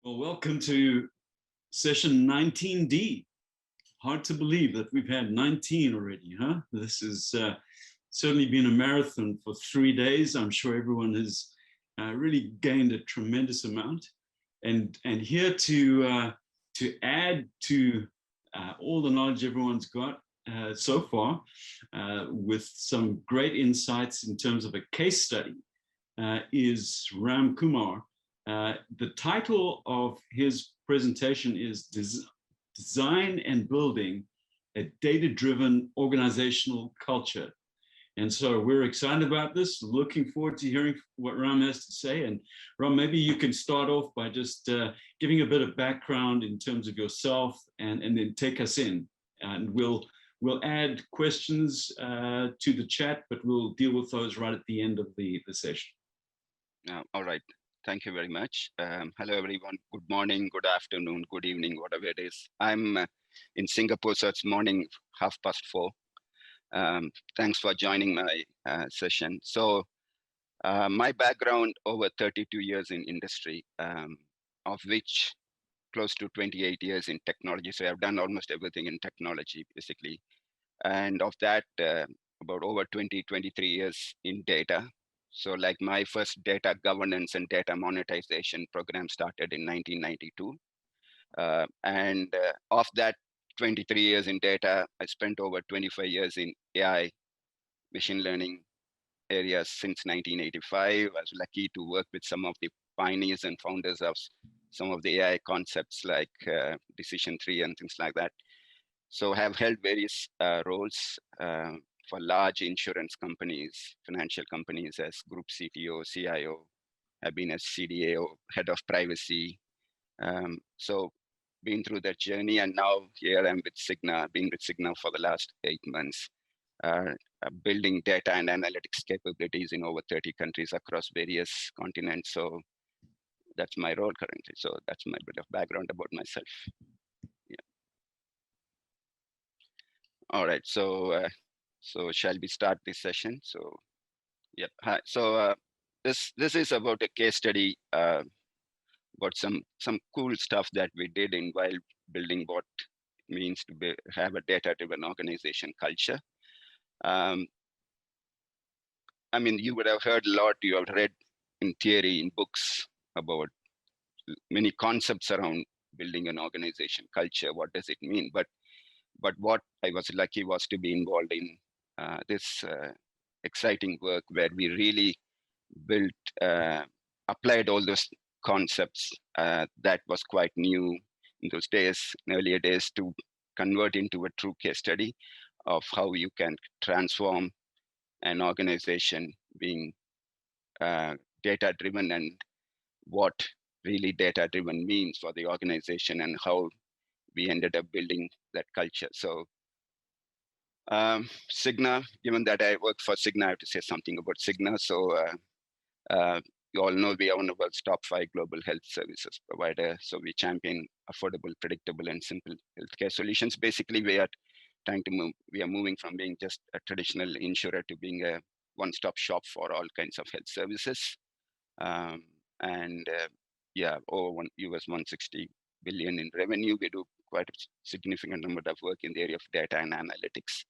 Well, welcome to session 19D. Hard to believe that we've had 19 already, huh? This has certainly been a marathon for 3 days. I'm sure everyone has really gained a tremendous amount. And here to add to all the knowledge everyone's got so far, with some great insights in terms of a case study, is Ram Kumar. The title of his presentation is Design and Building a Data-Driven Organizational Culture. And so we're excited about this, looking forward to hearing what Ram has to say. And Ram, maybe you can start off by just giving a bit of background in terms of yourself and then take us in. And we'll add questions to the chat, but we'll deal with those right at the end of the session. All right. Thank you very much. Hello, everyone. Good morning, good afternoon, good evening, whatever it is. I'm in Singapore, so it's morning, 4:30. Thanks for joining my session. So my background, over 32 years in industry, of which close to 28 years in technology. So I've done almost everything in technology, basically. And of that, about over 23 years in data. So like my first data governance and data monetization program started in 1992. Of that 23 years in data, I spent over 25 years in AI, machine learning areas since 1985. I was lucky to work with some of the pioneers and founders of some of the AI concepts like Decision Tree and things like that. So I have held various roles for large insurance companies, financial companies as group CTO, CIO. I've been as CDAO, head of privacy. So been through that journey, and now here I'm with Cigna, been with Cigna for the last 8 months, building data and analytics capabilities in over 30 countries across various continents. So that's my role currently. So that's my bit of background about myself. Yeah. All right. So shall we start this session? So yeah. Hi. So this is about a case study about some cool stuff that we did in while building what it means to have a data-driven organization culture. I mean, you would have heard a lot. You have read in theory in books about many concepts around building an organization culture. What does it mean? But what I was lucky was to be involved in this exciting work where we really built, applied all those concepts that was quite new in those days, in earlier days, to convert into a true case study of how you can transform an organization being data-driven and what really data-driven means for the organization and how we ended up building that culture. So Cigna, given that I work for Cigna, I have to say something about Cigna. So you all know we are one of the world's top 5 global health services provider. So we champion affordable, predictable, and simple healthcare solutions. Basically, we are moving from being just a traditional insurer to being a one-stop shop for all kinds of health services. Yeah, over US 160 billion in revenue. We do quite a significant number of work in the area of data and analytics.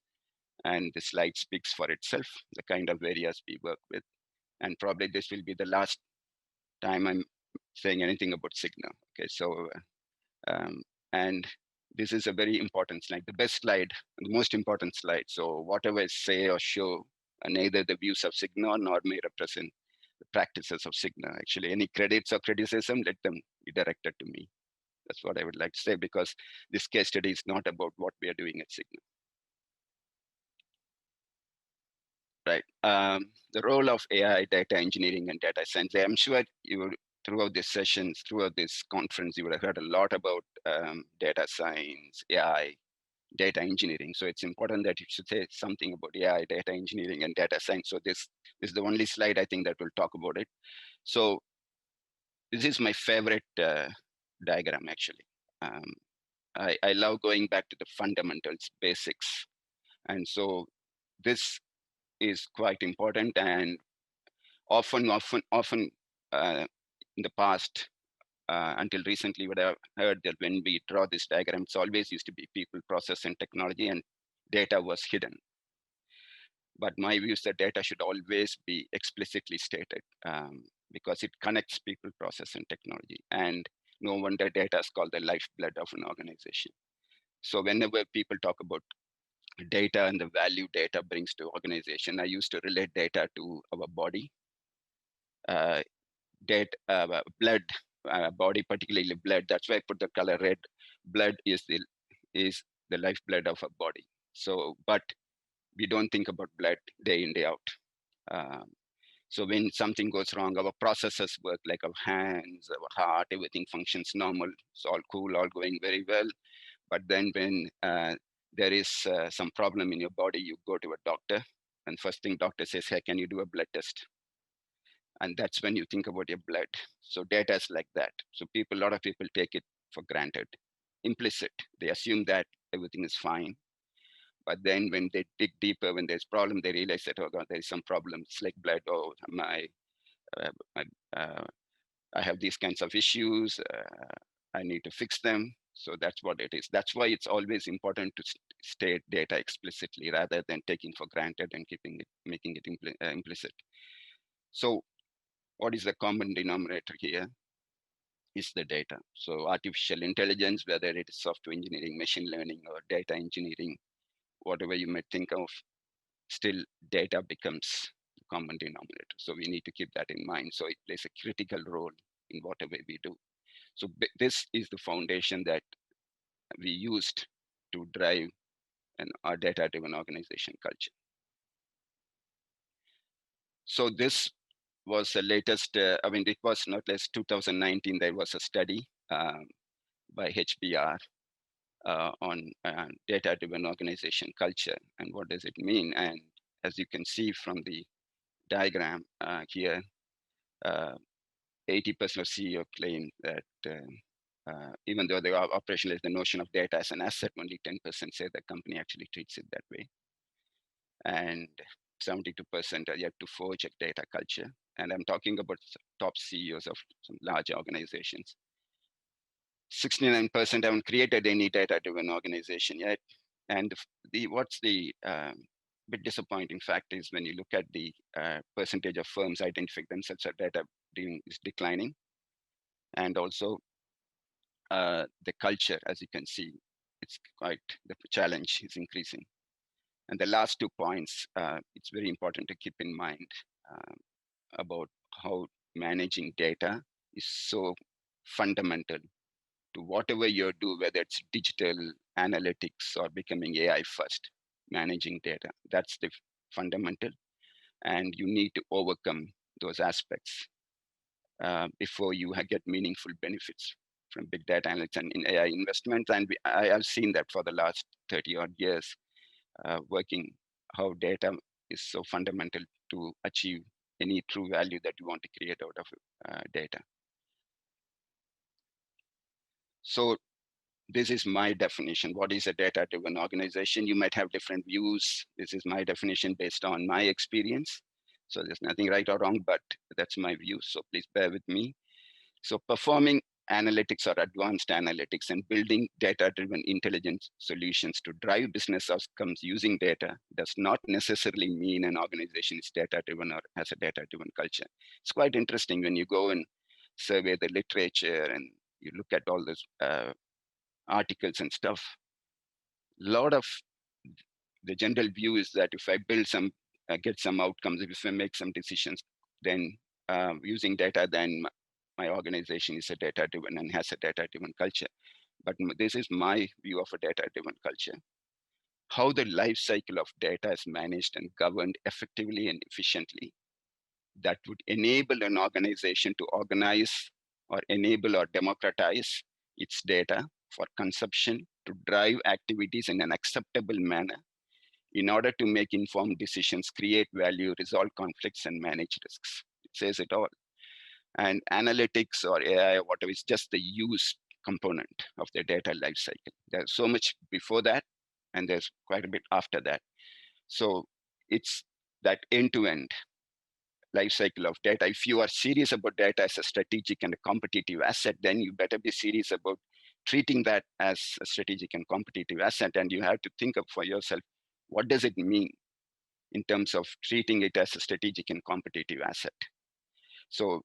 And the slide speaks for itself, the kind of areas we work with. And probably this will be the last time I'm saying anything about Cigna. Okay, so, and this is a very important slide, the best slide, the most important slide. So whatever I say or show, neither the views of Cigna nor may represent the practices of Cigna. Actually, any credits or criticism, let them be directed to me. That's what I would like to say, because this case study is not about what we are doing at Cigna. Right. The role of AI, data engineering, and data science. I'm sure you throughout these sessions, throughout this conference, you would have heard a lot about data science, AI, data engineering. So it's important that you should say something about AI, data engineering, and data science. So this is the only slide I think that will talk about it. So this is my favorite diagram, actually. I love going back to the fundamentals, basics. And so this is quite important, and often in the past, until recently, what I've heard that when we draw this diagram, it's always used to be people, process, and technology, and data was hidden. But my view is that data should always be explicitly stated because it connects people, process, and technology. And no wonder data is called the lifeblood of an organization. So whenever people talk about data and the value data brings to organization, I used to relate data to our body. Blood, body, particularly blood. That's why I put the color red. Blood is the lifeblood of a body. So, but we don't think about blood day in, day out. So when something goes wrong, our processes work like our hands, our heart, everything functions normal. It's all cool, all going very well. But then when there is some problem in your body, you go to a doctor, and first thing doctor says, hey, can you do a blood test? And that's when you think about your blood. So data is like that. So a lot of people take it for granted, implicit. They assume that everything is fine. But then when they dig deeper, when there's problem, they realize that, oh God, there is some problem. It's like blood. Oh, I have these kinds of issues. I need to fix them. So that's what it is. That's why it's always important to state data explicitly rather than taking for granted and making it implicit. So what is the common denominator here? Is the data. So artificial intelligence, whether it is software engineering, machine learning, or data engineering, whatever you may think of, still data becomes the common denominator. So we need to keep that in mind. So it plays a critical role in whatever we do. So this is the foundation that we used to drive our data-driven organization culture. So this was the latest, I mean, it was not less 2019, there was a study by HBR on data-driven organization culture and what does it mean. And as you can see from the diagram here, 80% of CEO claim that even though they are operationalize the notion of data as an asset, only 10% say the company actually treats it that way. And 72% are yet to forge a data culture. And I'm talking about top CEOs of some large organizations. 69% haven't created any data-driven organization yet. And what's the bit disappointing fact is when you look at the percentage of firms identifying themselves as data-driven is declining. And also the culture, as you can see, it's quite, the challenge is increasing. And the last 2 points, it's very important to keep in mind about how managing data is so fundamental to whatever you do, whether it's digital analytics or becoming AI first, managing data. That's the fundamental. And you need to overcome those aspects before you get meaningful benefits from big data analytics and in AI investments. And I have seen that for the last 30 odd years, working how data is so fundamental to achieve any true value that you want to create out of data. So this is my definition. What is a data-driven organization? You might have different views. This is my definition based on my experience. So there's nothing right or wrong, but that's my view. So please bear with me. So performing analytics or advanced analytics and building data-driven intelligence solutions to drive business outcomes using data does not necessarily mean an organization is data-driven or has a data-driven culture. It's quite interesting when you go and survey the literature and you look at all those articles and stuff. A lot of the general view is that if I build some, get some outcomes, if I make some decisions, then using data, then my organization is a data-driven and has a data-driven culture. But this is my view of a data-driven culture. How the life cycle of data is managed and governed effectively and efficiently that would enable an organization to organize or enable or democratize its data for consumption to drive activities in an acceptable manner in order to make informed decisions, create value, resolve conflicts, and manage risks. It says it all. And analytics or AI or whatever is just the use component of the data lifecycle. There's so much before that, and there's quite a bit after that. So it's that end-to-end life cycle of data. If you are serious about data as a strategic and a competitive asset, then you better be serious about treating that as a strategic and competitive asset. And you have to think of for yourself, what does it mean in terms of treating it as a strategic and competitive asset? So,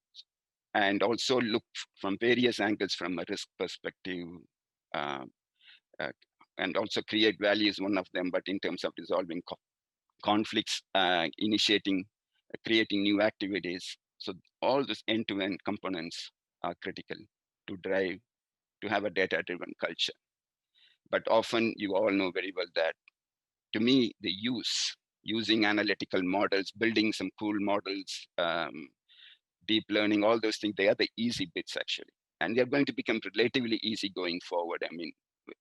and also look from various angles from a risk perspective, uh, uh, and also create value is one of them, but in terms of resolving conflicts, initiating, creating new activities. So all these end-to-end components are critical to drive, to have a data-driven culture. But often you all know very well that, to me, the using analytical models, building some cool models, deep learning, all those things, they are the easy bits actually. And they're going to become relatively easy going forward. I mean,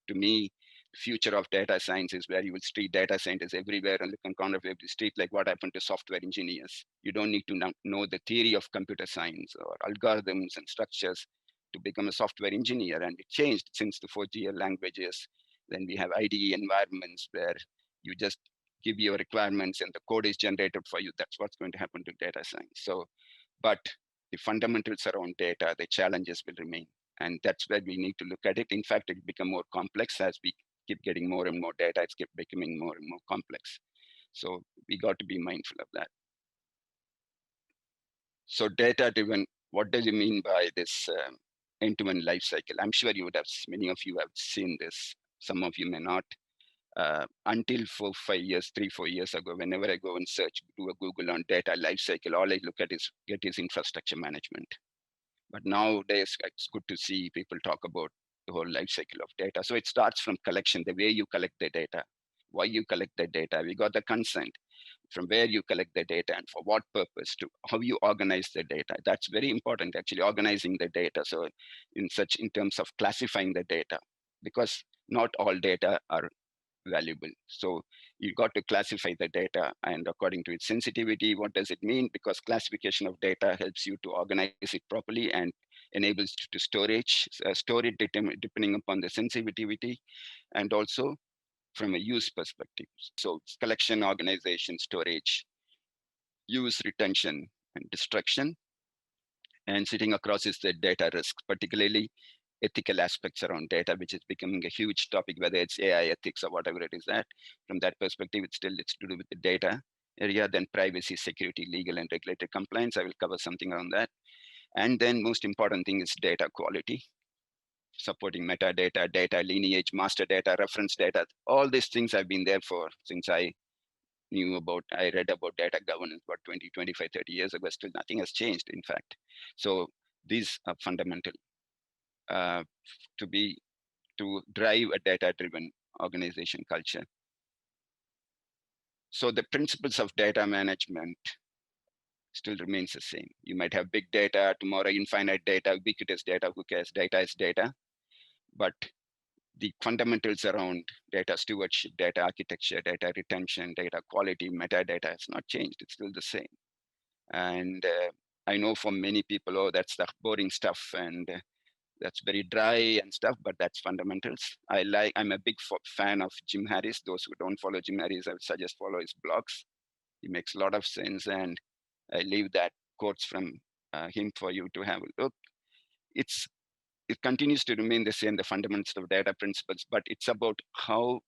to me, the future of data science is where you will see data scientists everywhere on the corner of every street, like what happened to software engineers. You don't need to know the theory of computer science or algorithms and structures to become a software engineer. And it changed since the 4GL languages. Then we have IDE environments where you just give your requirements and the code is generated for you. That's what's going to happen to data science. So, but the fundamentals around data, the challenges will remain. And that's where we need to look at it. In fact, it will become more complex as we keep getting more and more data. It's keep becoming more and more complex. So we got to be mindful of that. So data-driven, what does it mean by this end-to-end life cycle? I'm sure you would have, many of you have seen this. Some of you may not. Until 4 years ago, whenever I go and search, do a Google on data lifecycle, all I look at is infrastructure management. But nowadays, it's good to see people talk about the whole life cycle of data. So it starts from collection, the way you collect the data, why you collect the data. We got the consent, from where you collect the data and for what purpose, to how you organize the data. That's very important, actually, organizing the data. So in terms of classifying the data, because not all data are valuable. So you got to classify the data, and according to its sensitivity, what does it mean? Because classification of data helps you to organize it properly and enables you to store it depending upon the sensitivity, and also from a use perspective. So it's collection, organization, storage, use, retention, and destruction. And sitting across is the data risk, particularly ethical aspects around data, which is becoming a huge topic, whether it's AI ethics or whatever it is. That from that perspective, it's to do with the data area. Then privacy, security, legal and regulatory compliance. I will cover something around that. And then most important thing is data quality, supporting metadata, data lineage, master data, reference data. All these things have been there for since I read about data governance about 20, 25, 30 years ago. Still nothing has changed, in fact. So these are fundamental to drive a data-driven organization culture. So the principles of data management still remains the same. You might have big data, tomorrow infinite data, ubiquitous data, who cares? Data is data. But the fundamentals around data stewardship, data architecture, data retention, data quality, metadata has not changed. It's still the same. And I know for many people, oh, that's the boring stuff and that's very dry and stuff, but that's fundamentals. I'm a big fan of Jim Harris. Those who don't follow Jim Harris, I would suggest follow his blogs. He makes a lot of sense, and I leave that quotes from him for you to have a look. It continues to remain the same, the fundamentals of data principles, but it's about how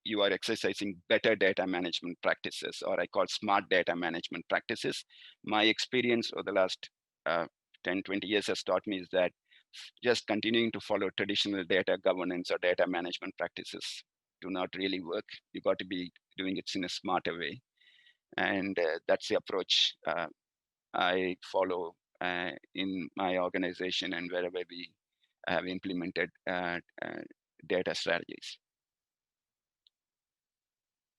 you are exercising better data management practices, or I call smart data management practices. My experience over the last 10, 20 years has taught me is that just continuing to follow traditional data governance or data management practices do not really work. You got to be doing it in a smarter way. And that's the approach I follow in my organization and wherever we have implemented data strategies.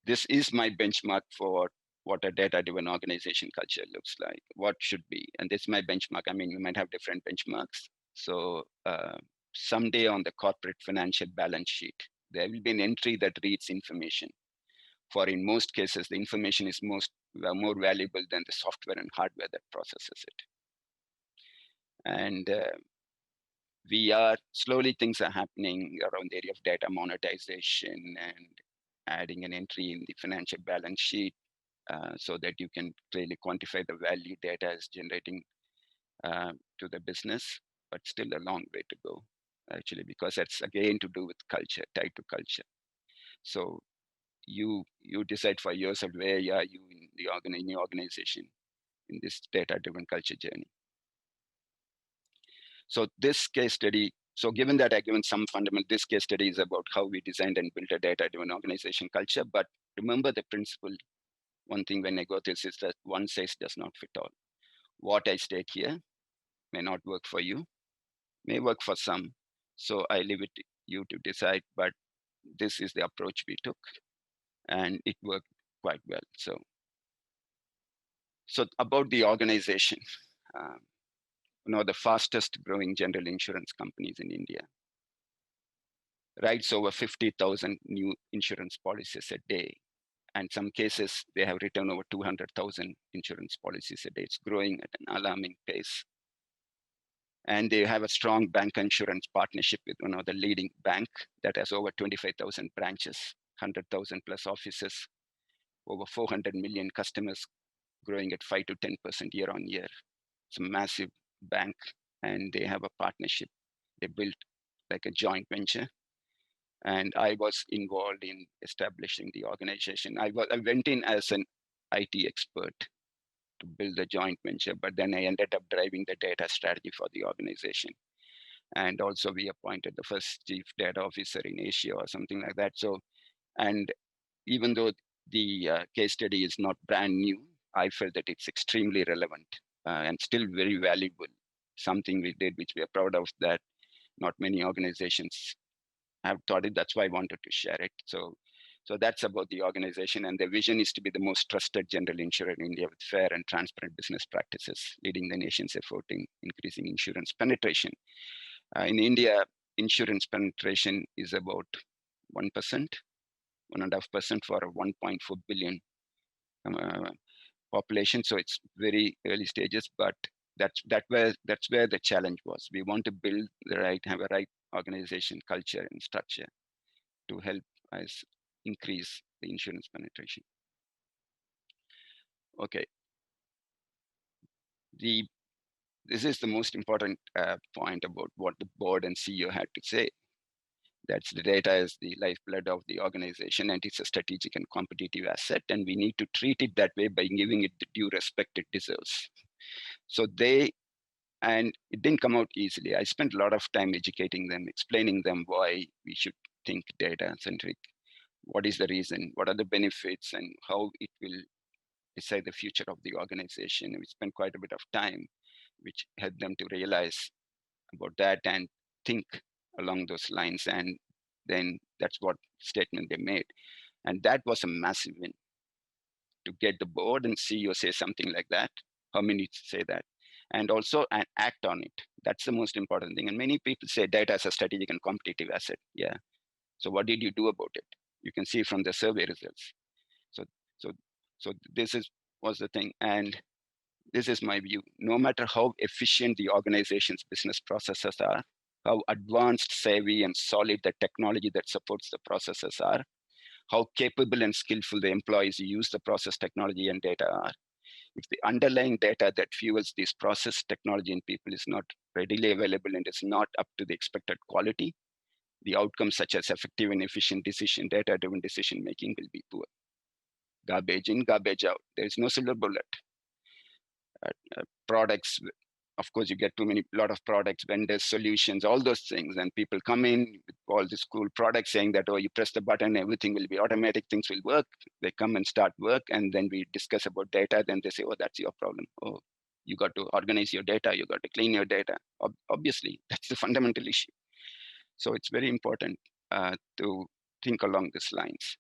This is my benchmark for what a data-driven organization culture looks like, what should be. And this is my benchmark. I mean, you might have different benchmarks. So someday on the corporate financial balance sheet, there will be an entry that reads information. For in most cases, the information is more valuable than the software and hardware that processes it. And things are happening around the area of data monetization and adding an entry in the financial balance sheet. so that you can clearly quantify the value data is generating to the business, but still a long way to go, actually, because that's again to do with culture, tied to culture. So you decide for yourself where you are in the organization in this data-driven culture journey. So this case study, so given that I've given some fundamental, this case study is about how we designed and built a data-driven organization culture. But remember the principle, one thing when I go through this is that one size does not fit all. What I state here may not work for you, may work for some. So I leave it to you to decide, but this is the approach we took and it worked quite well. So about the organization, the fastest growing general insurance companies in India writes over 50,000 new insurance policies a day. And some cases, they have written over 200,000 insurance policies a day. It's growing at an alarming pace. And they have a strong bank insurance partnership with one of the leading bank that has over 25,000 branches, 100,000 plus offices, over 400 million customers, growing at 5 to 10% year on year. It's a massive bank, and they have a partnership. They built like a joint venture. And I was involved in establishing the organization. I went in as an IT expert to build the joint venture, but then I ended up driving the data strategy for the organization. And also we appointed the first chief data officer in Asia or something like that. So, and even though the case study is not brand new, I felt that it's extremely relevant and still very valuable. Something we did, which we are proud of, that not many organizations have taught it. That's why I wanted to share it. So that's about the organization, and the vision is to be the most trusted general insurer in India with fair and transparent business practices, leading the nation's effort in increasing insurance penetration. In India, insurance penetration is about 1%, 1.5% for a 1.4 billion population. So it's very early stages, but that's where the challenge was. We want to build have a right organization culture and structure to help us increase the insurance penetration. Okay. This is the most important point about what the board and CEO had to say. That's the data is the lifeblood of the organization, and it's a strategic and competitive asset, and we need to treat it that way by giving it the due respect it deserves. So and it didn't come out easily. I spent a lot of time educating them, explaining them why we should think data-centric. What is the reason? What are the benefits, and how it will decide the future of the organization? We spent quite a bit of time, which helped them to realize about that and think along those lines. And then that's what statement they made. And that was a massive win to get the board and CEO say something like that. How many say that? And also act on it. That's the most important thing. And many people say data is a strategic and competitive asset. Yeah. So what did you do about it? You can see from the survey results. So this was the thing. And this is my view. No matter how efficient the organization's business processes are, how advanced, savvy, and solid the technology that supports the processes are, how capable and skillful the employees who use the process technology and data are, if the underlying data that fuels this process technology and people is not readily available and is not up to the expected quality, the outcomes such as effective and efficient data-driven decision making will be poor. Garbage in, garbage out. There is no silver bullet. Products, of course, you get lot of products, vendors, solutions, all those things, and people come in with all these cool products saying that, oh, you press the button, everything will be automatic, things will work. They come and start work, and then we discuss about data. Then they say, oh, that's your problem. Oh, you got to organize your data. You got to clean your data. Obviously, that's the fundamental issue. So it's very important to think along these lines.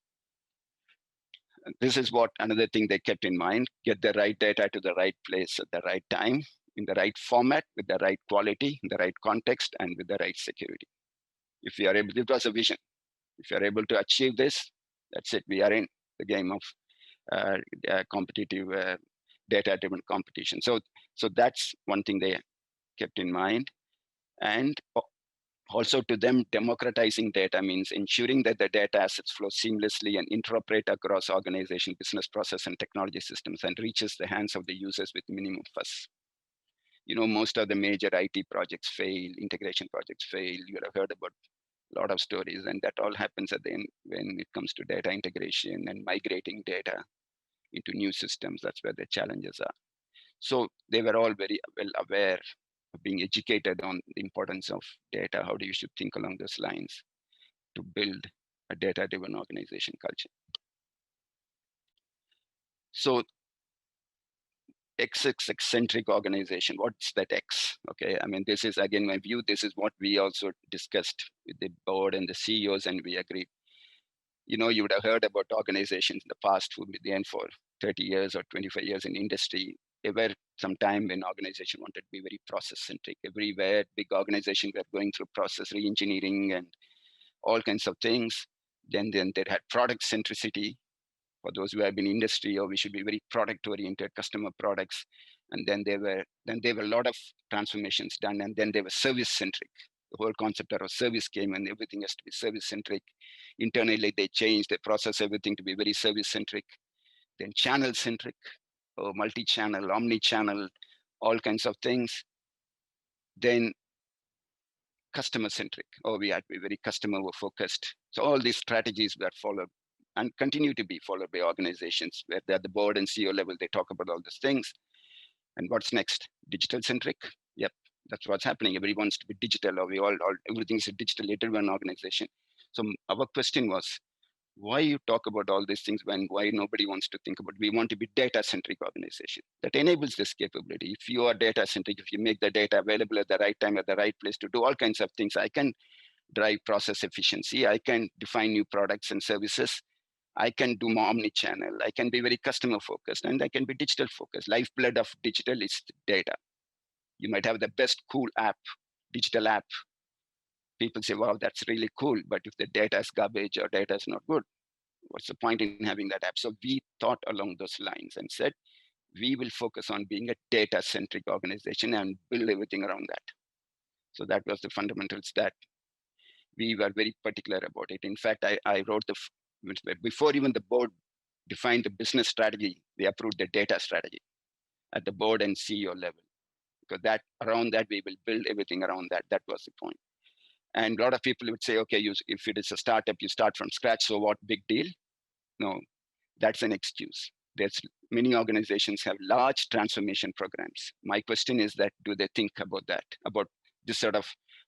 This is what another thing they kept in mind: get the right data to the right place at the right time, in the right format, with the right quality, in the right context, and with the right security. If we are able, it was a vision. If you are able to achieve this, that's it. We are in the game of competitive data-driven competition. So that's one thing they kept in mind. And Also to them, democratizing data means ensuring that the data assets flow seamlessly and interoperate across organization, business process, and technology systems and reaches the hands of the users with minimum fuss. You know, most of the major IT projects fail, integration projects fail. You would have heard about a lot of stories, and that all happens at the end when it comes to data integration and migrating data into new systems. That's where the challenges are. So they were all very well aware of being educated on the importance of data. How do you should think along those lines to build a data-driven organization culture. So X-centric organization, what's that X? Okay, I mean, this is again my view. This is what we also discussed with the board and the CEOs, and we agreed. You know, you would have heard about organizations in the past who began for 30 years or 25 years in industry. There were some time when organization wanted to be very process-centric. Everywhere, big organizations were going through process re-engineering and all kinds of things. Then they had product centricity. For those who have been in industry, or we should be very product-oriented, customer products. And then there were a lot of transformations done, and then they were service-centric. The whole concept of service came, and everything has to be service-centric. Internally, they changed, they process everything to be very service-centric. Then channel-centric, or multi-channel, omni-channel, all kinds of things. Then customer-centric, or we had to be very customer-focused. So all these strategies were followed and continue to be followed by organizations where they're at the board and CEO level, they talk about all these things. And what's next? Digital-centric? Yep, that's what's happening. Everybody wants to be digital, or we all everything's a digitally driven organization. So our question was, why you talk about all these things when why nobody wants to think about, we want to be data-centric organization that enables this capability. If you are data-centric, if you make the data available at the right time, at the right place to do all kinds of things, I can drive process efficiency. I can define new products and services. I can do more omni-channel. I can be very customer-focused, and I can be digital-focused. Lifeblood of digital is data. You might have the best cool app, digital app. People say, wow, that's really cool. But if the data is garbage or data is not good, what's the point in having that app? So we thought along those lines and said, we will focus on being a data-centric organization and build everything around that. So that was the fundamentals that we were very particular about it. In fact, I wrote before even the board defined the business strategy, they approved the data strategy at the board and CEO level. Because around that, we will build everything around that. That was the point. And a lot of people would say, okay, if it is a startup, you start from scratch, so what, big deal? No, that's an excuse. There's many organizations have large transformation programs. My question is that, do they think about that, about this sort of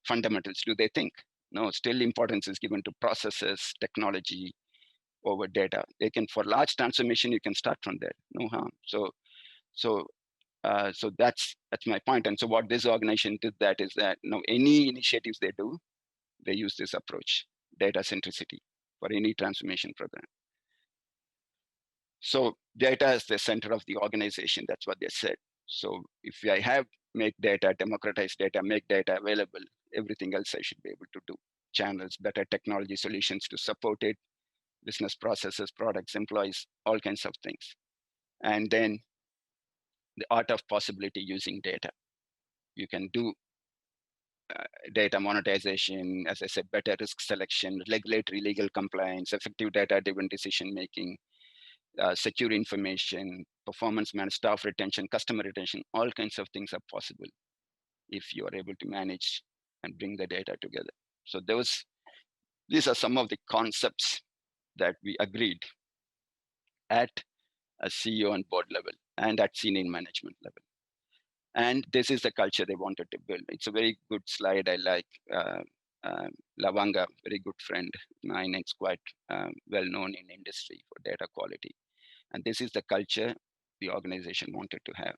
fundamentals? Do they think? No, still importance is given to processes, technology, over data. They can, for large transformation, you can start from there, no harm. So that's my point. And so what this organization did that is that any initiatives they do, they use this approach, data centricity for any transformation program. So data is the center of the organization. That's what they said. So if I have make data, democratize data, make data available, everything else I should be able to do. Channels, better technology solutions to support it, business processes, products, employees, all kinds of things. And then the art of possibility using data. You can do data monetization, as I said, better risk selection, regulatory legal compliance, effective data-driven decision-making, secure information, performance management, staff retention, customer retention, all kinds of things are possible if you are able to manage and bring the data together. So these are some of the concepts that we agreed at a CEO and board level and at senior management level. And this is the culture they wanted to build. It's a very good slide. I like Lavanga, very good friend of mine. It's quite well known in industry for data quality. And this is the culture the organization wanted to have.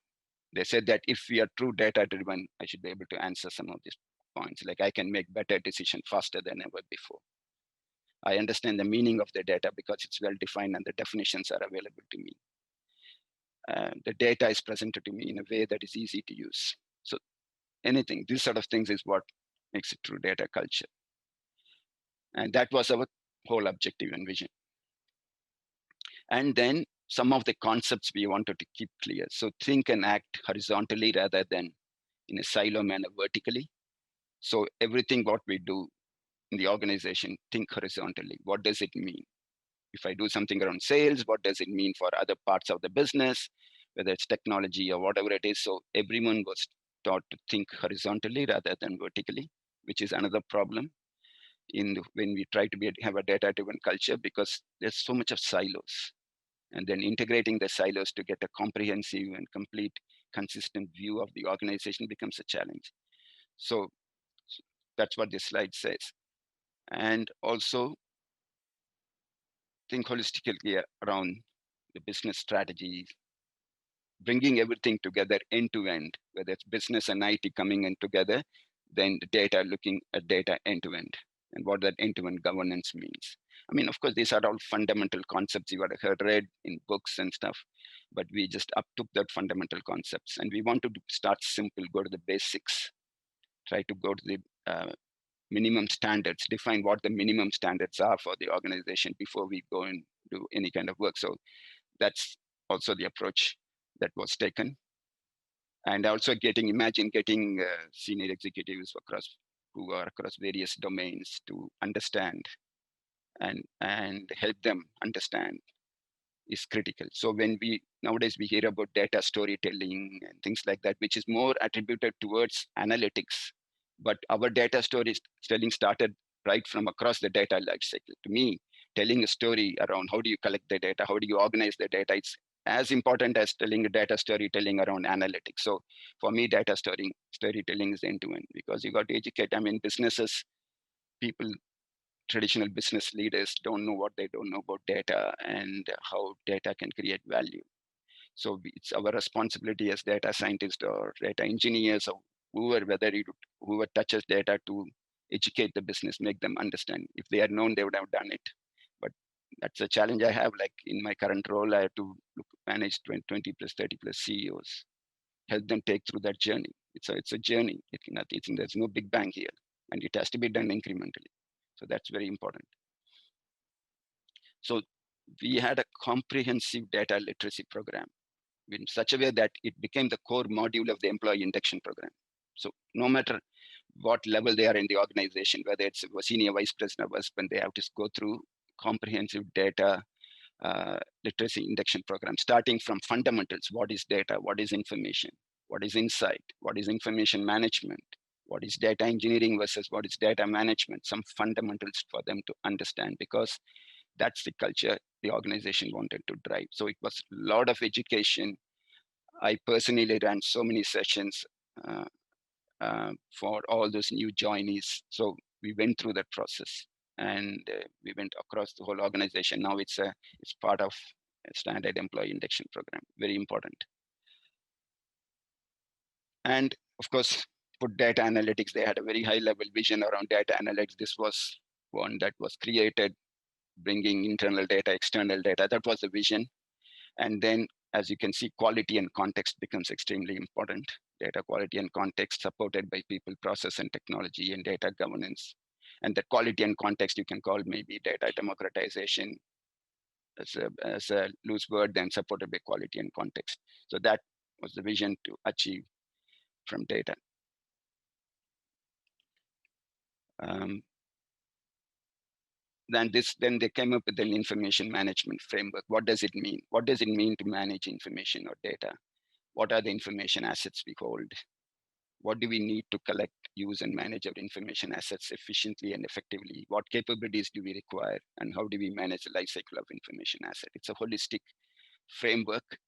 They said that if we are true data driven, I should be able to answer some of these points. Like I can make better decisions faster than ever before. I understand the meaning of the data because it's well defined and the definitions are available to me. The data is presented to me in a way that is easy to use. So anything, these sort of things is what makes it true data culture. And that was our whole objective and vision. And then some of the concepts we wanted to keep clear. So think and act horizontally rather than in a silo manner vertically. So everything what we do in the organization, think horizontally. What does it mean? If I do something around sales, what does it mean for other parts of the business, whether it's technology or whatever it is? So everyone was taught to think horizontally rather than vertically, which is another problem when we try to have a data-driven culture, because there's so much of silos. And then integrating the silos to get a comprehensive and complete, consistent view of the organization becomes a challenge. So that's what this slide says. And also think holistically around the business strategy, bringing everything together end to end, whether it's business and IT coming in together, then the data, looking at data end to end and what that end to end governance means. I mean, of course, these are all fundamental concepts you would have read in books and stuff, but we just uptook that fundamental concepts, and we want to start simple, go to the basics, try to go to the minimum standards, define what the minimum standards are for the organization before we go and do any kind of work. So that's also the approach that was taken. And also imagine getting senior executives who are across various domains to understand and help them understand is critical. So nowadays we hear about data storytelling and things like that, which is more attributed towards analytics, but our data storytelling started right from across the data lifecycle. To me, telling a story around how do you collect the data, how do you organize the data, it's as important as telling a data storytelling around analytics. So for me, data storytelling is end-to-end, because you got to educate. I mean, traditional business leaders don't know what they don't know about data and how data can create value. So it's our responsibility as data scientists or data engineers or whoever touches data to educate the business, make them understand. If they had known, they would have done it. But that's a challenge I have. Like in my current role, I have to manage 20 plus 30 plus CEOs, help them take through that journey. It's a journey. There's no big bang here, and it has to be done incrementally. So that's very important. So we had a comprehensive data literacy program in such a way that it became the core module of the employee induction program. So no matter what level they are in the organization, whether it's a senior vice president or husband, they have to go through comprehensive data literacy induction program, starting from fundamentals. What is data? What is information? What is insight? What is information management? What is data engineering versus what is data management? Some fundamentals for them to understand, because that's the culture the organization wanted to drive. So it was a lot of education. I personally ran so many sessions for all those new joinees. So we went through that process, and we went across the whole organization. Now it's part of a standard employee induction program. Very important. And of course, for data analytics, they had a very high level vision around data analytics. This was one that was created, bringing internal data, external data. That was the vision. And then, as you can see, quality and context becomes extremely important. Data quality and context supported by people, process, and technology, and data governance. And the quality and context you can call maybe data democratization as a loose word, then supported by quality and context. So that was the vision to achieve from data. Then they came up with an information management framework. What does it mean? What does it mean to manage information or data? What are the information assets we hold? What do we need to collect, use, and manage our information assets efficiently and effectively? What capabilities do we require? And how do we manage the life cycle of information asset? It's a holistic framework.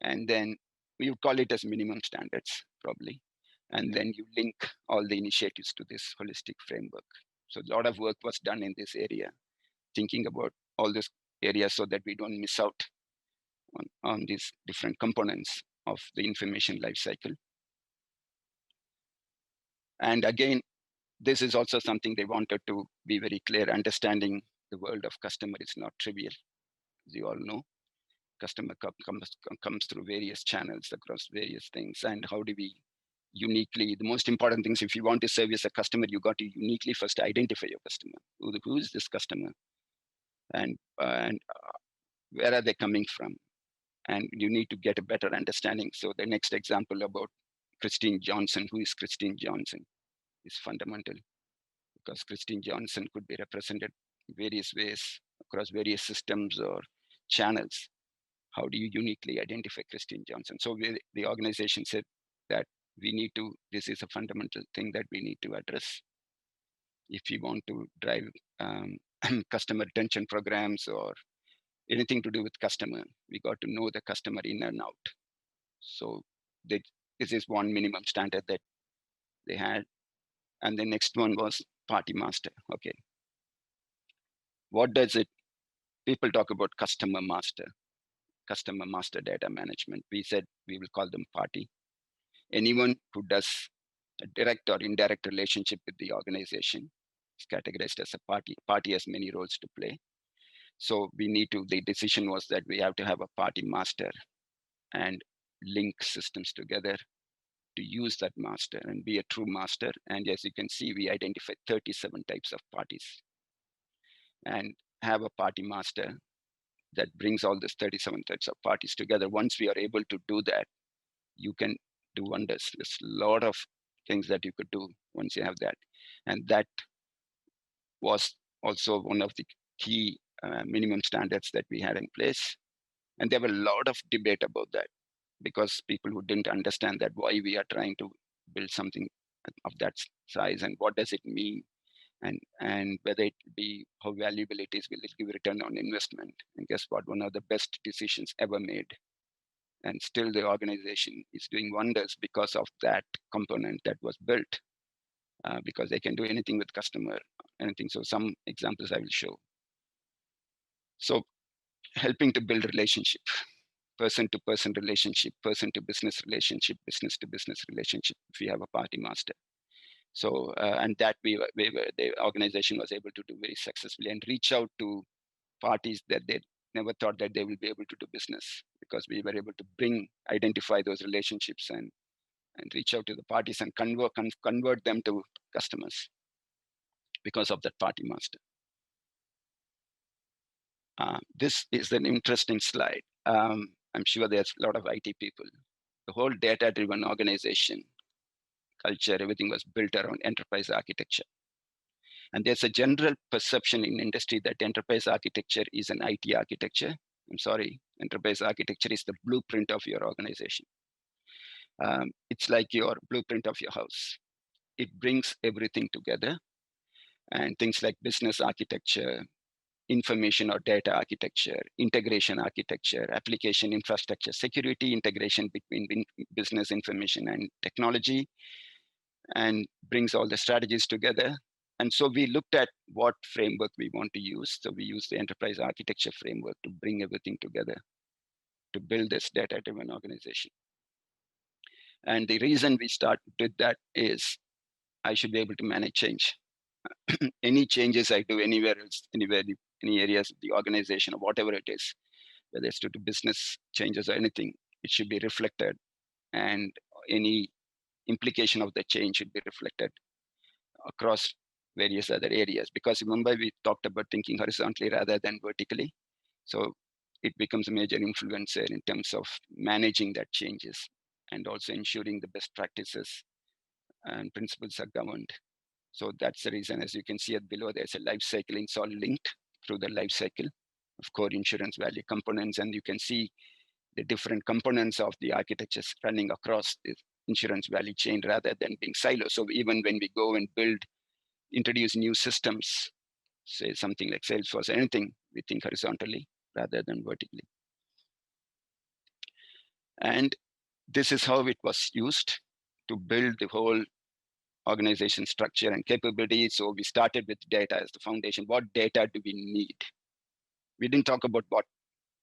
And then we would call it as minimum standards, probably. And then you link all the initiatives to this holistic framework. So a lot of work was done in this area, thinking about all these areas so that we don't miss out on these different components of the information lifecycle. And again, this is also something they wanted to be very clear. Understanding the world of customer is not trivial. As you all know, customer comes through various channels across various things. And how do we uniquely, the most important things, if you want to service a customer, you got to uniquely first identify your customer. Who is this customer? And where are they coming from? And you need to get a better understanding. So the next example about Christine Johnson. Who is Christine Johnson? is fundamental, because Christine Johnson could be represented in various ways across various systems or channels. How do you uniquely identify Christine Johnson? So the organization said that this is a fundamental thing that we need to address if we want to drive customer retention programs or anything to do with customer. We got to know the customer in and out. So this is one minimum standard that they had. And the next one was party master. Okay. What does it, people talk about customer master data management. We said we will call them party. Anyone who does a direct or indirect relationship with the organization is categorized as a party. Party has many roles to play. So the decision was that we have to have a party master and link systems together to use that master and be a true master. And as you can see, we identified 37 types of parties and have a party master that brings all these 37 types of parties together. Once we are able to do that, you can do wonders. There's a lot of things that you could do once you have that. And that was also one of the key minimum standards that we had in place. And there were a lot of debate about that, because people who didn't understand that why we are trying to build something of that size and what does it mean, and whether it be how valuable it is, will it give return on investment? And guess what? One of the best decisions ever made. And still the organization is doing wonders because of that component that was built, because they can do anything with customer, anything. So some examples I will show. So helping to build relationship, person-to-person relationship, person-to-business relationship, business-to-business relationship, if we have a party master. So, and that the organization was able to do very successfully and reach out to parties that they never thought that they will be able to do business, because we were able to identify those relationships and reach out to the parties and convert them to customers because of that party master. This is an interesting slide. I'm sure there's a lot of IT people. The whole data-driven organization culture, everything was built around enterprise architecture. And there's a general perception in industry that enterprise architecture is an IT architecture. I'm sorry, enterprise architecture is the blueprint of your organization. It's like your blueprint of your house. It brings everything together, and things like business architecture, information or data architecture, integration architecture, application infrastructure, security integration between business information and technology, and brings all the strategies together. And so we looked at what framework we want to use. So we use the enterprise architecture framework to bring everything together to build this data-driven organization. And the reason we did that is I should be able to manage change. Any changes I do anywhere else, any areas of the organization or whatever it is, whether it's to do business changes or anything, it should be reflected. And any implication of the change should be reflected across various other areas. Because remember, we talked about thinking horizontally rather than vertically. So it becomes a major influencer in terms of managing that changes and also ensuring the best practices and principles are governed. So that's the reason, as you can see below, there's a life cycle. It's all linked through the life cycle of core insurance value components. And you can see the different components of the architectures running across the insurance value chain rather than being silos. So even when we go and introduce new systems, say something like Salesforce or anything, we think horizontally rather than vertically. And this is how it was used to build the whole organization structure and capability. So we started with data as the foundation. What data do we need? We didn't talk about what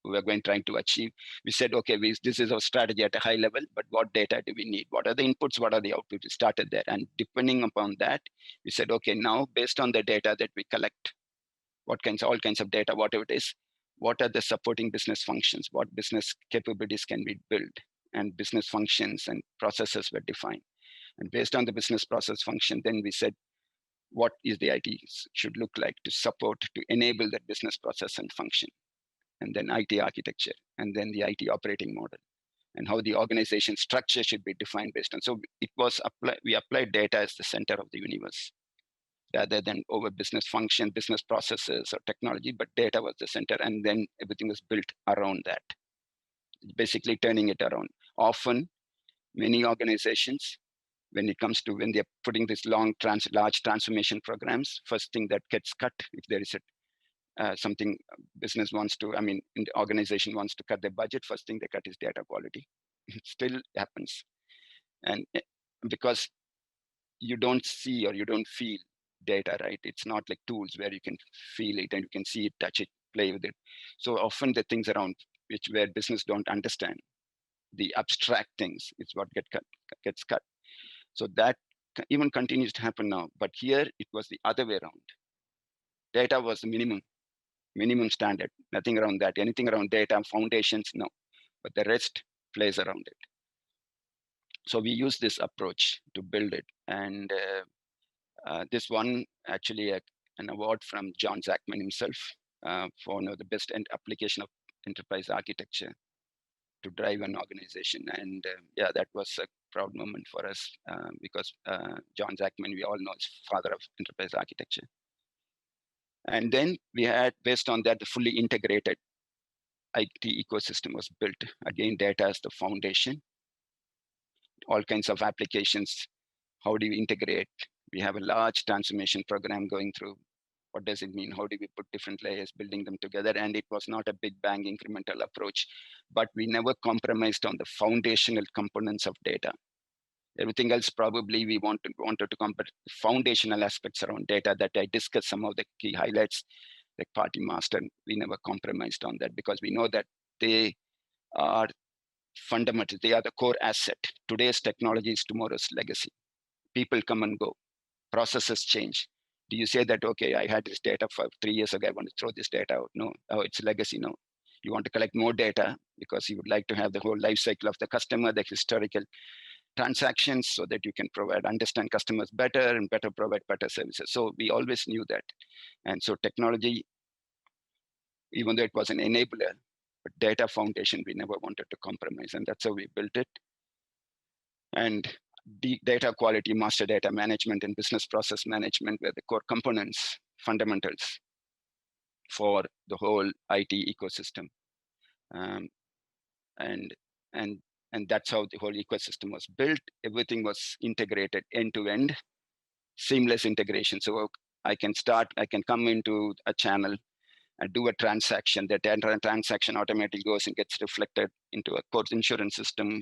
we were trying to achieve. We said, okay, this is our strategy at a high level, but what data do we need? What are the inputs? What are the outputs? We started there. And depending upon that, we said, okay, now based on the data that we collect, all kinds of data, whatever it is, what are the supporting business functions? What business capabilities can we build? And business functions and processes were defined. And based on the business process function, then we said, what is the IT should look like to support, to enable that business process and function, and then IT architecture, and then the IT operating model. and how the organization structure should be defined based on. So it was we applied data as the center of the universe rather than over business function, business processes or technology, but data was the center, and then everything was built around that, basically turning it around. Often, many organizations, when it comes to when they're putting these large transformation programs, first thing that gets cut, if there is something business wants to, in the organization wants to cut their budget, first thing they cut is data quality. It still happens. And because you don't see or you don't feel data, right? It's not like tools where you can feel it and you can see it, touch it, play with it. So often the things around where business don't understand, the abstract things is what gets cut. So that even continues to happen now. But here it was the other way around. Data was the minimum standard, nothing around that. Anything around data, foundations, no. But the rest plays around it. So we use this approach to build it. And this one actually an award from John Zachman himself for one of the best application of enterprise architecture to drive an organization. And yeah, that was a proud moment for us because John Zachman, we all know, is father of enterprise architecture. And then we had, based on that, the fully integrated IT ecosystem was built. Again, data as the foundation, all kinds of applications. How do you integrate? We have a large transformation program going through. What does it mean? How do we put different layers, building them together? And it was not a big bang incremental approach, but we never compromised on the foundational components of data. Everything else, probably we wanted to compare foundational aspects around data that I discussed, some of the key highlights, like Party Master. We never compromised on that because we know that they are fundamental. They are the core asset. Today's technology is tomorrow's legacy. People come and go. Processes change. Do you say that, okay, I had this data for 3 years ago, I want to throw this data out? No, oh, it's legacy. No, you want to collect more data because you would like to have the whole life cycle of the customer, the historical transactions, so that you can understand customers better and provide better services. So we always knew that. And so technology, even though it was an enabler, but data foundation, we never wanted to compromise. And that's how we built it. And the data quality, master data management, and business process management were the core components, fundamentals for the whole IT ecosystem. And that's how the whole ecosystem was built. Everything was integrated end to end, seamless integration. So I can come into a channel and do a transaction. That transaction automatically goes and gets reflected into a core insurance system.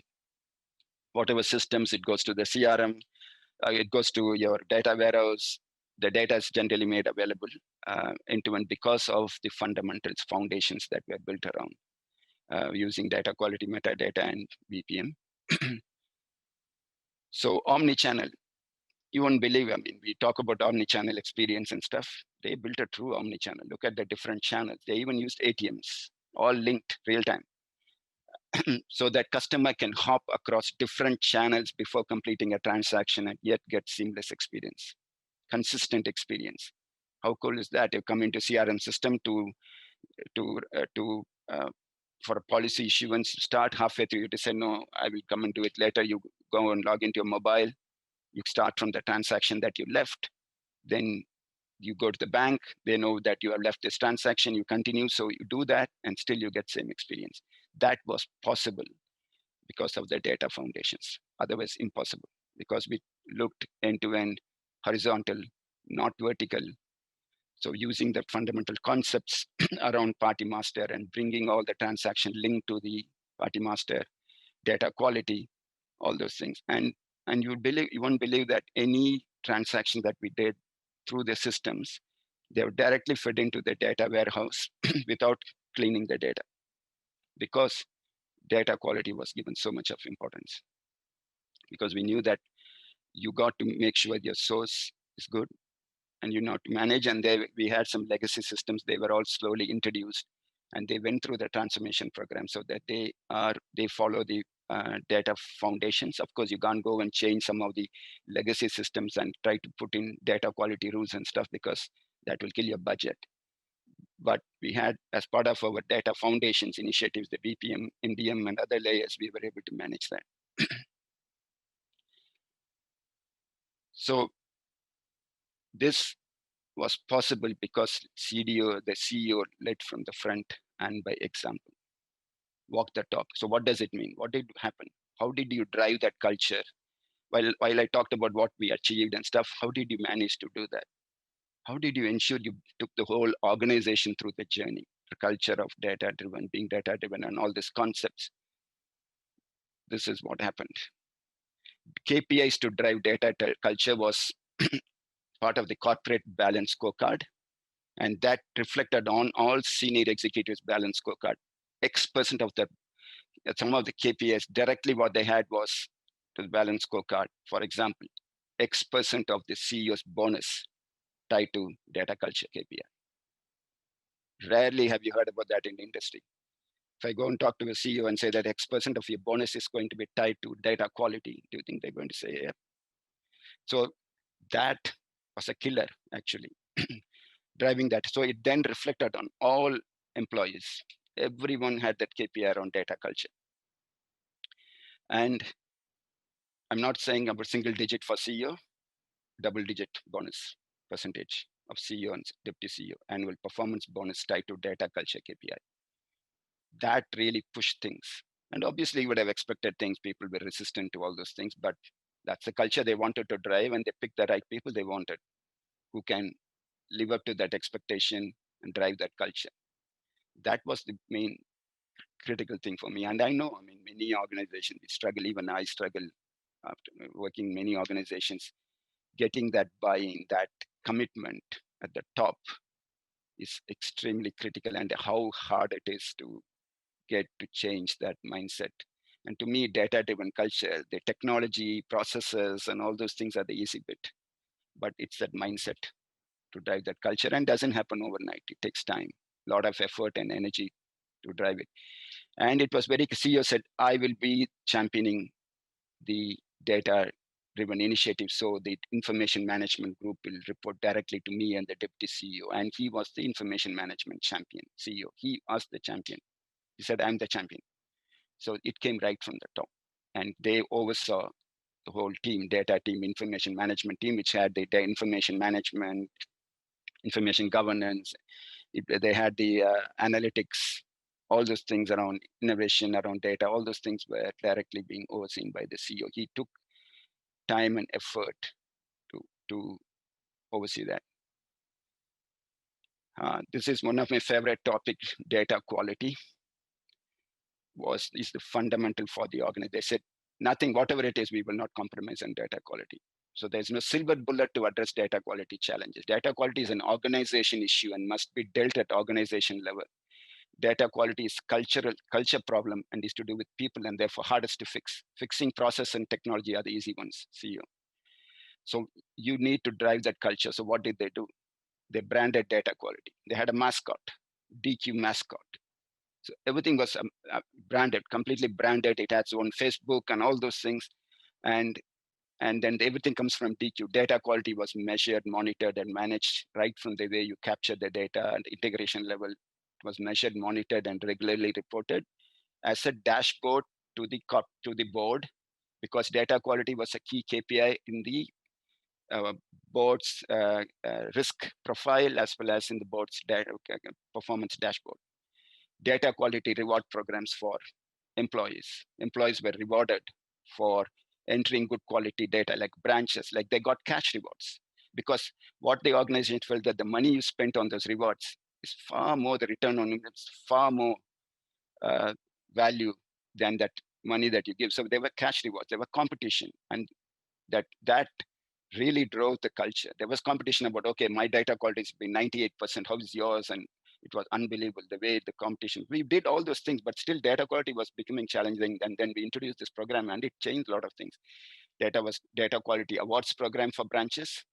Whatever systems, it goes to the CRM, it goes to your data warehouse. The data is generally made available end-to-end because of the fundamentals, foundations that were built around using data quality, metadata, and BPM. So omni-channel, you won't believe, we talk about omni-channel experience and stuff. They built a true omni-channel. Look at the different channels. They even used ATMs, all linked real time. So that customer can hop across different channels before completing a transaction and yet get seamless experience, consistent experience. How cool is that? You come into CRM system for a policy issuance, start halfway through, you to say, no, I will come and do it later. You go and log into your mobile. You start from the transaction that you left. Then you go to the bank. They know that you have left this transaction. You continue. So you do that and still you get same experience. That was possible because of the data foundations. Otherwise impossible, because we looked end to end, horizontal, not vertical. So using the fundamental concepts around Party Master and bringing all the transaction linked to the Party Master, data quality, all those things. And you won't believe that any transaction that we did through the systems, they were directly fed into the data warehouse without cleaning the data, because data quality was given so much of importance. Because we knew that you got to make sure your source is good, and you know to manage. And we had some legacy systems. They were all slowly introduced, and they went through the transformation program so that they follow the data foundations. Of course, you can't go and change some of the legacy systems and try to put in data quality rules and stuff, because that will kill your budget. But we had, as part of our data foundations initiatives, the BPM, MDM, and other layers, we were able to manage that. So this was possible because the CEO led from the front and by example, walk the talk. So what does it mean? What did happen? How did you drive that culture? While I talked about what we achieved and stuff, how did you manage to do that? How did you ensure you took the whole organization through the journey, the culture of data-driven, being data-driven, and all these concepts? This is what happened. KPIs to drive data culture was part of the corporate balance scorecard, and that reflected on all senior executives' balance scorecard. X% of the some of the KPIs directly what they had was the balance scorecard. For example, X% of the CEO's bonus tied to data culture KPI. Rarely have you heard about that in the industry. If I go and talk to a CEO and say that X% of your bonus is going to be tied to data quality, do you think they're going to say, yeah? So that was a killer, actually, driving that. So it then reflected on all employees. Everyone had that KPI around data culture. And I'm not saying about single digit for CEO, double digit bonus percentage of CEO and deputy CEO, annual performance bonus tied to data culture KPI. That really pushed things. And obviously you would have expected things, people were resistant to all those things, but that's the culture they wanted to drive, and they picked the right people they wanted who can live up to that expectation and drive that culture. That was the main critical thing for me. And I know, I mean, many organizations struggle, even I struggle after working many organizations, getting that buy-in, that commitment at the top is extremely critical, and how hard it is to get to change that mindset. And to me, data-driven culture, the technology, processes, and all those things are the easy bit. But it's that mindset to drive that culture, and doesn't happen overnight. It takes time, a lot of effort and energy to drive it. And it was very, CEO said, I will be championing the data-driven initiative. So the information management group will report directly to me and the deputy CEO. And he was the information management champion, CEO. He was the champion. He said, I'm the champion. So it came right from the top. And they oversaw the whole team, data team, information management team, which had the information management, information governance. They had the analytics, all those things around innovation, around data, all those things were directly being overseen by the CEO. He took time and effort to oversee that. This is one of my favorite topics, data quality. Is the fundamental for the organization. They said, nothing, whatever it is, we will not compromise on data quality. So there's no silver bullet to address data quality challenges. Data quality is an organization issue and must be dealt at organization level. Data quality is culture problem and is to do with people, and therefore hardest to fix. Fixing process and technology are the easy ones, CEO. So you need to drive that culture. So what did they do? They branded data quality. They had a mascot, DQ mascot. So everything was branded, completely branded. It has its own Facebook and all those things. And then everything comes from DQ. Data quality was measured, monitored, and managed right from the way you capture the data and integration level. It was measured, monitored, and regularly reported as a dashboard to the board, because data quality was a key KPI in the board's risk profile, as well as in the board's performance dashboard. Data quality reward programs for employees. Employees were rewarded for entering good quality data, like branches, like they got cash rewards, because what the organization felt that the money you spent on those rewards is far more, the return on it's far more value than that money that you give. So there were cash rewards, there were competition, and that really drove the culture. There was competition about, okay, my data quality has been 98%, how is yours? And it was unbelievable the way the competition. We did all those things, but still data quality was becoming challenging. And then we introduced this program, and it changed a lot of things. Data quality awards program for branches,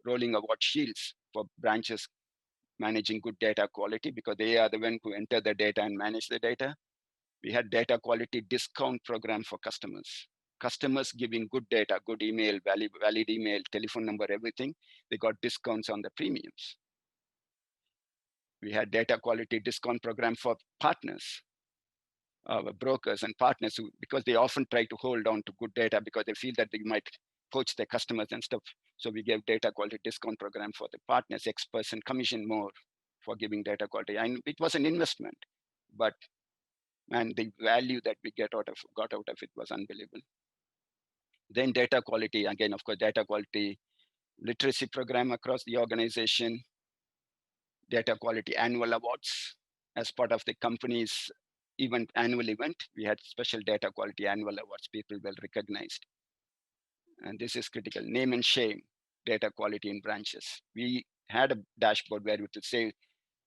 rolling award shields for branches managing good data quality, because they are the one who enter the data and manage the data. We had data quality discount program for customers. Customers giving good data, good email, valid email, telephone number, everything, they got discounts on the premiums. We had data quality discount program for partners, brokers and partners who, because they often try to hold on to good data because they feel that they might poach their customers and stuff. So we gave data quality discount program for the partners, X% commission more for giving data quality. And it was an investment, but and the value that we got out of it was unbelievable. Then data quality, again, of course, data quality literacy program across the organization, data quality annual awards as part of the company's annual event. We had special data quality annual awards, people well recognized. And this is critical, name and shame, data quality in branches. We had a dashboard where we would say,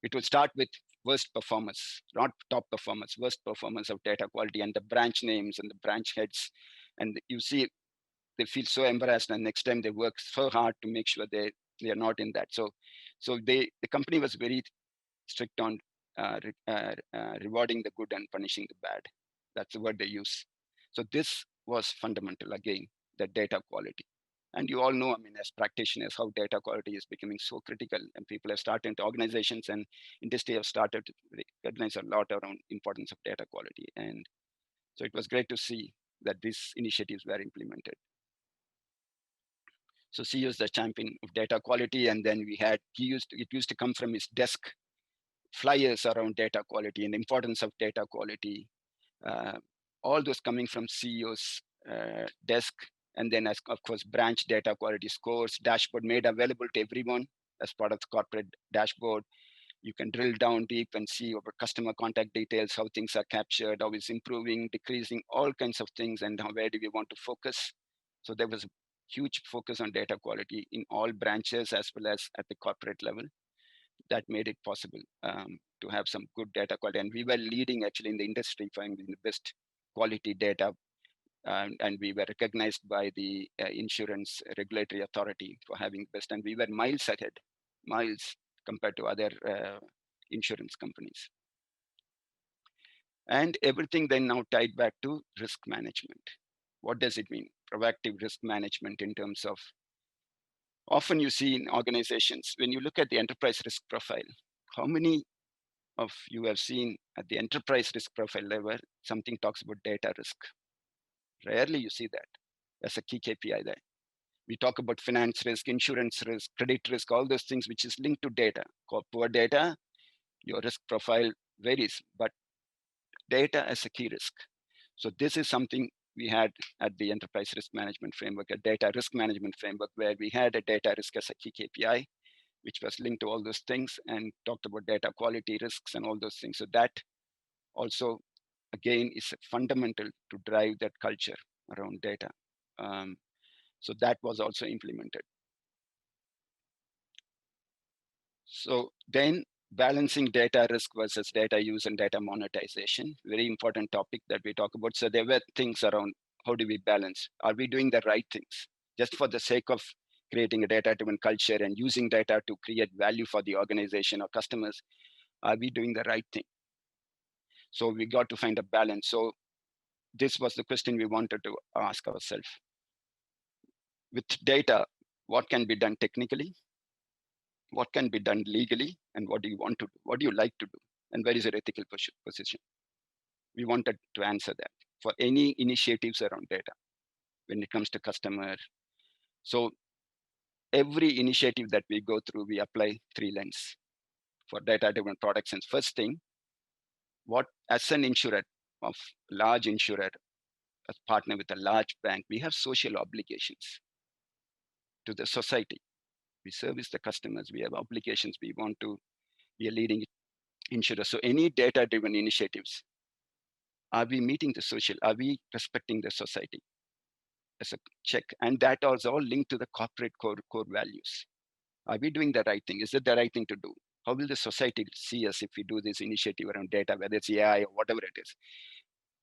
it would start with worst performance, not top performance, worst performance of data quality and the branch names and the branch heads. And you see, they feel so embarrassed, and next time they work so hard to make sure they are not in that. So the company was very strict on rewarding the good and punishing the bad. That's the word they use. So this was fundamental, again, the data quality. And you all know, I mean, as practitioners, how data quality is becoming so critical, and people have started, organizations and industry have started to recognize a lot around importance of data quality. And so it was great to see that these initiatives were implemented. So CEO is the champion of data quality, and then it used to come from his desk, flyers around data quality and the importance of data quality, all those coming from CEO's desk. And then, as of course, branch data quality scores, dashboard made available to everyone as part of the corporate dashboard. You can drill down deep and see over customer contact details, how things are captured, how it's improving, decreasing, all kinds of things, and where do we want to focus. So there was a huge focus on data quality in all branches as well as at the corporate level. That made it possible to have some good data quality. And we were leading actually in the industry, finding the best quality data. And we were recognized by the insurance regulatory authority for having best. And we were miles ahead, miles compared to other insurance companies. And everything then now tied back to risk management. What does it mean? Proactive risk management in terms of, often you see in organizations, when you look at the enterprise risk profile, how many of you have seen at the enterprise risk profile level, something talks about data risk? Rarely you see that as a key KPI there. We talk about finance risk, insurance risk, credit risk, all those things which is linked to data. Poor data, your risk profile varies, but data as a key risk. So this is something we had at the enterprise risk management framework, a data risk management framework, where we had a data risk as a key KPI, which was linked to all those things and talked about data quality risks and all those things. So that also, again, is fundamental to drive that culture around data. So that was also implemented. So then balancing data risk versus data use and data monetization, very important topic that we talk about. So there were things around, how do we balance? Are we doing the right things? Just for the sake of creating a data-driven culture and using data to create value for the organization or customers, are we doing the right thing? So we got to find a balance. So this was the question we wanted to ask ourselves. With data, what can be done technically? What can be done legally? And what do you want to do? What do you like to do? And where is your ethical position? We wanted to answer that for any initiatives around data when it comes to customer. So every initiative that we go through, we apply 3 lenses for data-driven products. And first thing, what as an insurer of large insurer, a partner with a large bank, we have social obligations to the society. We service the customers, we have obligations, we want to be a leading insurer. So any data-driven initiatives, are we meeting the social, are we respecting the society? As a check, and that is all linked to the corporate core values. Are we doing the right thing? Is it the right thing to do? How will the society see us if we do this initiative around data, whether it's AI or whatever it is?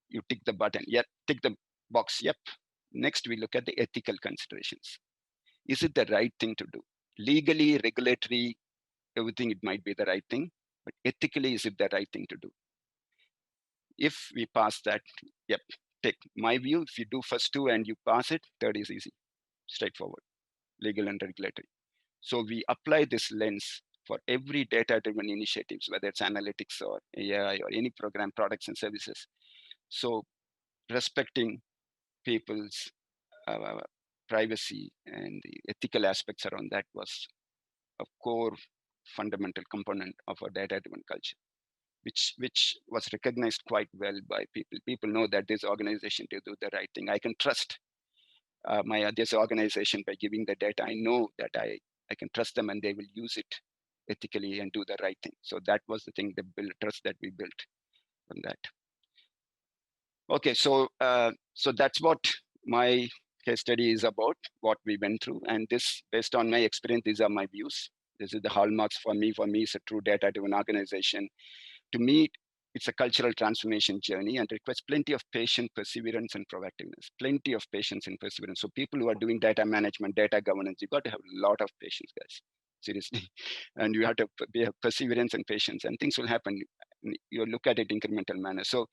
You tick the button, yep, tick the box, yep. Next, we look at the ethical considerations. Is it the right thing to do? Legally, regulatory, everything, it might be the right thing, but ethically, is it the right thing to do? If we pass that, yep, take my view, if you do first 2 and you pass it, third is easy, straightforward, legal and regulatory. So we apply this lens for every data-driven initiatives, whether it's analytics or AI or any program, products and services. So respecting people's privacy and the ethical aspects around that was a core fundamental component of our data-driven culture, which was recognized quite well by people. People know that this organization to do the right thing. I can trust this organization by giving the data. I know that I can trust them and they will use it ethically and do the right thing. So that was the thing, the trust that we built from that. Okay, so so that's what my case study is about, what we went through. And this, based on my experience, these are my views. This is the hallmarks for me. For me, it's a true data-driven organization. To me, it's a cultural transformation journey and requires plenty of patience, perseverance, and proactiveness. Plenty of patience and perseverance. So people who are doing data management, data governance, you've got to have a lot of patience, guys. Seriously. And you have to have perseverance and patience, and things will happen. You look at it incremental manner. So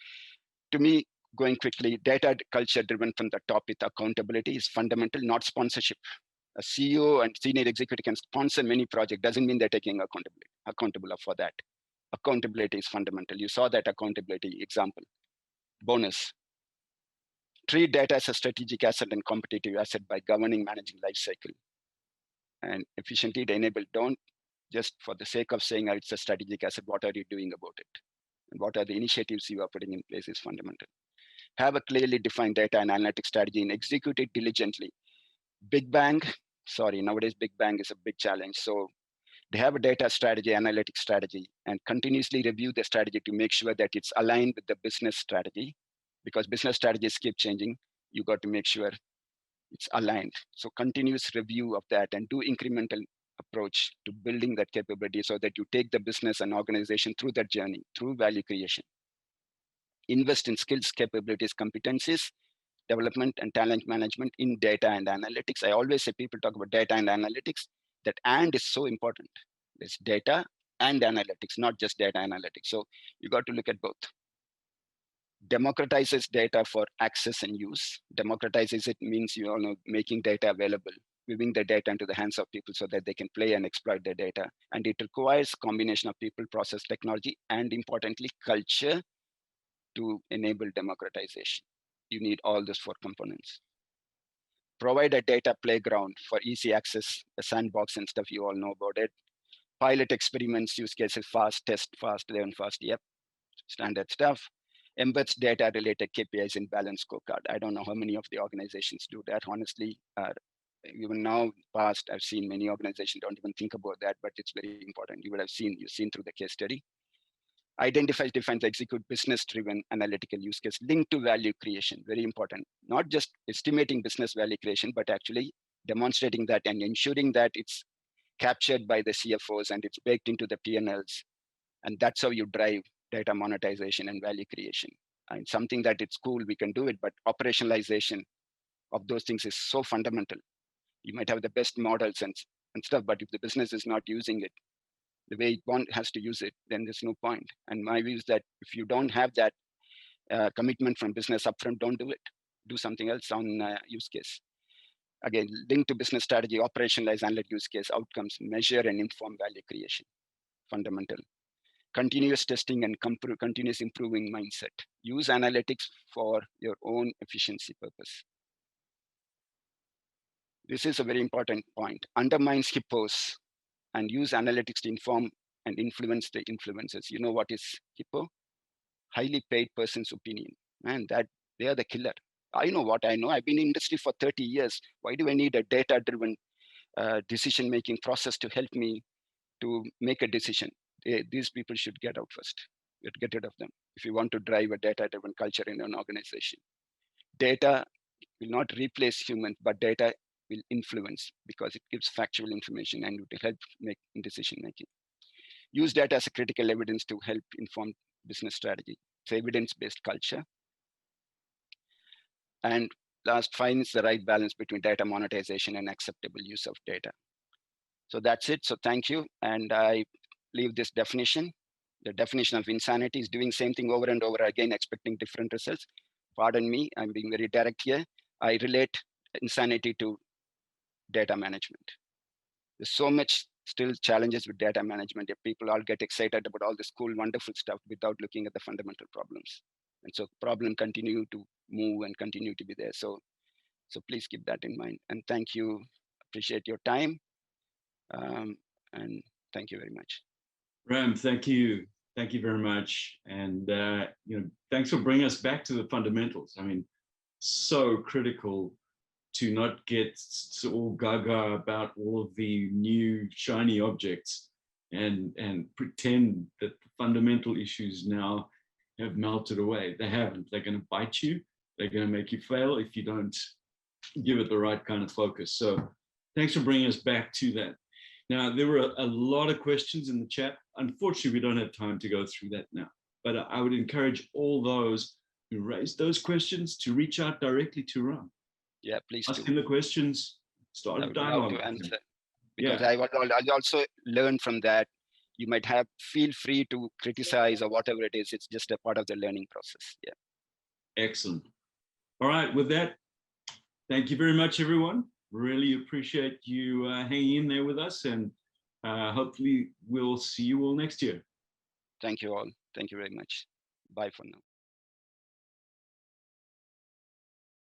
to me, going quickly, data culture driven from the top with accountability is fundamental, not sponsorship. A CEO and senior executive can sponsor many projects, doesn't mean they're taking accountable for that. Accountability is fundamental. You saw that accountability example. Bonus. Treat data as a strategic asset and competitive asset by governing, managing life cycle. And efficiently enable, don't just for the sake of saying it's a strategic asset, what are you doing about it? And what are the initiatives you are putting in place is fundamental. Have a clearly defined data and analytics strategy and execute it diligently. Big bang, sorry, nowadays big bang is a big challenge. So they have a data strategy, analytics strategy, and continuously review the strategy to make sure that it's aligned with the business strategy, because business strategies keep changing. You got to make sure it's aligned. So continuous review of that and do incremental approach to building that capability so that you take the business and organization through that journey, through value creation. Invest in skills, capabilities, competencies, development and talent management in data and analytics. I always say people talk about data and analytics, that and is so important. It's data and analytics, not just data analytics. So you got to look at both. Democratizes data for access and use. Democratizes it means you all know making data available, giving the data into the hands of people so that they can play and exploit the data. And it requires combination of people, process, technology, and importantly, culture to enable democratization. You need all those 4 components. Provide a data playground for easy access, a sandbox and stuff, you all know about it. Pilot experiments, use cases fast, test fast, learn fast, yep, standard stuff. Embeds data related KPIs in balanced scorecard. I don't know how many of the organizations do that, honestly. Even now, past, I've seen many organizations don't even think about that, but it's very important. You would have seen, you've seen through the case study. Identifies, defines, execute business-driven analytical use case linked to value creation. Very important. Not just estimating business value creation, but actually demonstrating that and ensuring that it's captured by the CFOs and it's baked into the P&Ls. And that's how you drive data monetization and value creation. And something that it's cool, we can do it, but operationalization of those things is so fundamental. You might have the best models and stuff, but if the business is not using it the way one has to use it, then there's no point. And my view is that if you don't have that commitment from business upfront, don't do it. Do something else on use case. Again, link to business strategy, operationalize analytic use case outcomes, measure and inform value creation. Fundamental. Continuous testing and continuous improving mindset. Use analytics for your own efficiency purpose. This is a very important point. Undermines hippos and use analytics to inform and influence the influencers. You know what is hippo? Highly paid person's opinion. Man, that they are the killer. I know what I know. I've been in industry for 30 years. Why do I need a data-driven decision-making process to help me to make a decision? These people should get out first. Get rid of them if you want to drive a data-driven culture in an organization. Data will not replace humans, but data will influence because it gives factual information and it will help make decision making. Use data as a critical evidence to help inform business strategy. It's evidence-based culture. And last, finds the right balance between data monetization and acceptable use of data. So that's it. So thank you. And I leave this definition. The definition of insanity is doing same thing over and over again, expecting different results. Pardon me, I'm being very direct here. I relate insanity to data management. There's so much still challenges with data management. If people all get excited about all this cool, wonderful stuff without looking at the fundamental problems. And so problem continue to move and continue to be there. So please keep that in mind. And thank you. Appreciate your time. And thank you very much. Ram, thank you. Thank you very much. And, thanks for bringing us back to the fundamentals. I mean, so critical to not get so all gaga about all of the new shiny objects and pretend that the fundamental issues now have melted away. They haven't. They're going to bite you. They're going to make you fail if you don't give it the right kind of focus. So thanks for bringing us back to that. Now, there were a lot of questions in the chat. Unfortunately, we don't have time to go through that now, but I would encourage all those who raised those questions to reach out directly to Ram. Yeah, please ask do. him the questions, start a dialogue. To answer. Because I also learned from that. You might feel free to criticize or whatever it is. It's just a part of the learning process. Yeah. Excellent. All right, with that, thank you very much, everyone. Really appreciate you hanging in there with us, and hopefully we'll see you all next year. Thank you all. Thank you very much. Bye for now.